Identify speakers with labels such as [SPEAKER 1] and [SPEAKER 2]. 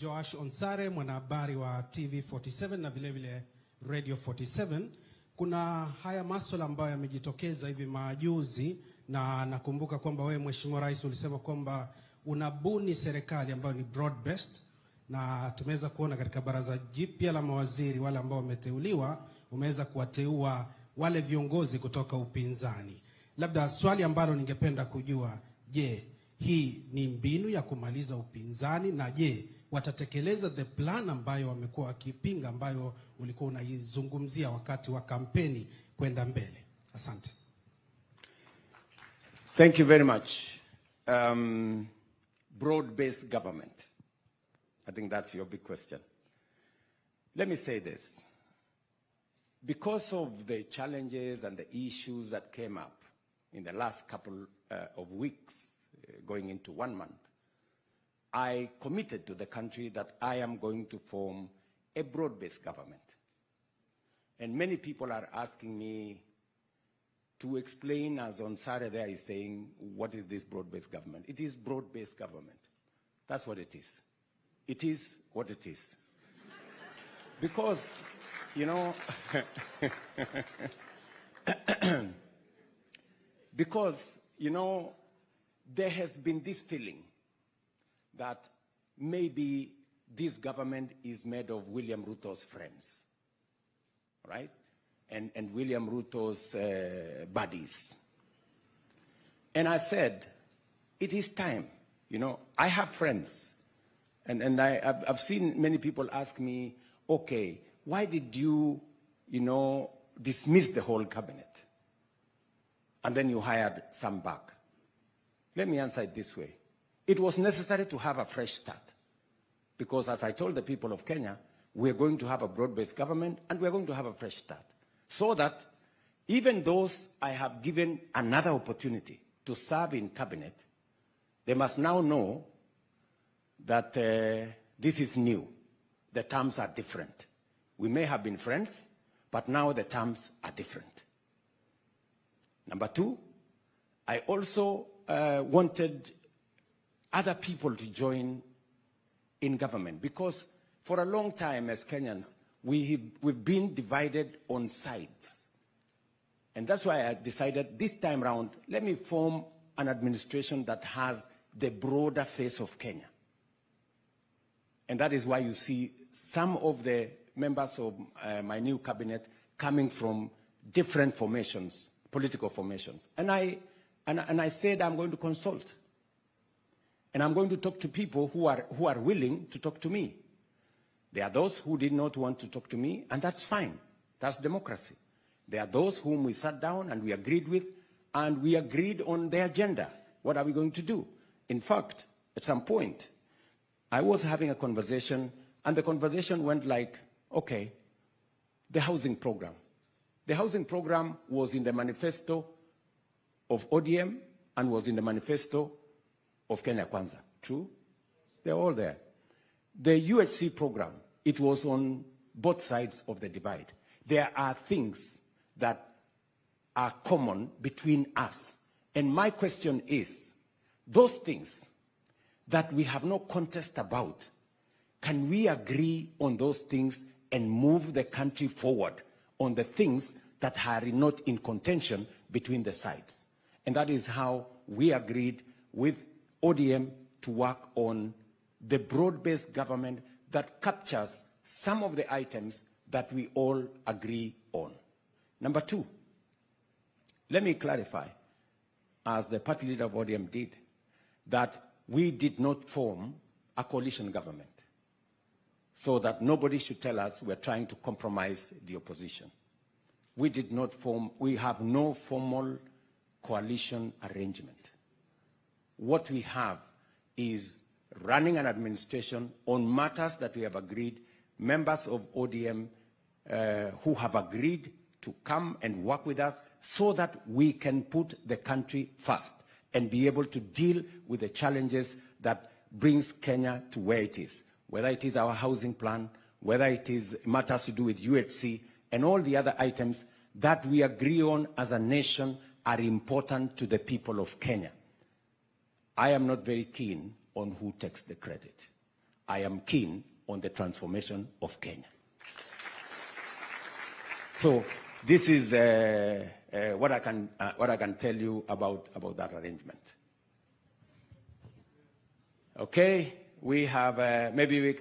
[SPEAKER 1] Joash Onsare, mwanahabari wa TV 47 na vile Radio 47. Kuna haya masuala ambayo yamejitokeza hivi majuzi, na nakumbuka kwamba wewe Mheshimiwa Rais ulisema kwamba unabuni serikali ambayo ni broad based, na tumeweza kuona katika baraza jipya la mawaziri wale ambao wameteuliwa, umeweza kuwateua wale viongozi kutoka upinzani. Labda swali ambalo ningependa kujua, je, hii ni mbinu ya kumaliza upinzani, na je watatekeleza the plan ambayo wamekuwa wakipinga, ambayo ulikuwa unaizungumzia wakati wa kampeni kwenda mbele? Asante.
[SPEAKER 2] Thank you very much. Broad-based government. I think that's your big question. Let me say this. Because of the challenges and the issues that came up in the last couple of weeks, going into 1 month, I committed to the country that I am going to form a broad-based government. And many people are asking me to explain, as Onsare there is saying, what is this broad-based government? It is broad-based government. That's what it is. It is what it is. Because, you know, there has been this feeling that maybe this government is made of William Ruto's friends, right? And William Ruto's buddies. And I said, it is time. You know, I have friends. And I've seen many people ask me, okay, why did you, dismiss the whole cabinet? And then you hired some back. Let me answer it this way. It was necessary to have a fresh start. Because as I told the people of Kenya, we're going to have a broad-based government and we're going to have a fresh start. So that even those I have given another opportunity to serve in cabinet, they must now know that this is new. The terms are different. We may have been friends, but now the terms are different. Number two, I also wanted other people to join in government, because for a long time as Kenyans, we've been divided on sides. And that's why I decided this time around, let me form an administration that has the broader face of Kenya. And that is why you see some of the members of my new cabinet coming from different formations, political formations. And I said I'm going to consult. And I'm going to talk to people who are willing to talk to me. There are those who did not want to talk to me, and that's fine. That's democracy. There are those whom we sat down and we agreed with, and we agreed on the agenda. What are we going to do? In fact, at some point, I was having a conversation, and the conversation went like, okay, the housing program. The housing program was in the manifesto of ODM and was in the manifesto of Kenya Kwanza. True? They're all there. The UHC program, it was on both sides of the divide. There are things that are common between us. And my question is, those things that we have no contest about, can we agree on those things and move the country forward on the things that are not in contention between the sides? And that is how we agreed with ODM to work on the broad-based government that captures some of the items that we all agree on. Number two, let me clarify, as the party leader of ODM did, that we did not form a coalition government, so that nobody should tell us we're trying to compromise the opposition. We did not form, we have no formal coalition arrangement. What we have is running an administration on matters that we have agreed, members of ODM who have agreed to come and work with us so that we can put the country first and be able to deal with the challenges that brings Kenya to where it is, whether it is our housing plan, whether it is matters to do with UHC, and all the other items that we agree on as a nation are important to the people of Kenya. I am not very keen on who takes the credit. I am keen on the transformation of Kenya. So this is what I can tell you about that arrangement. Okay, we have maybe we. Yeah.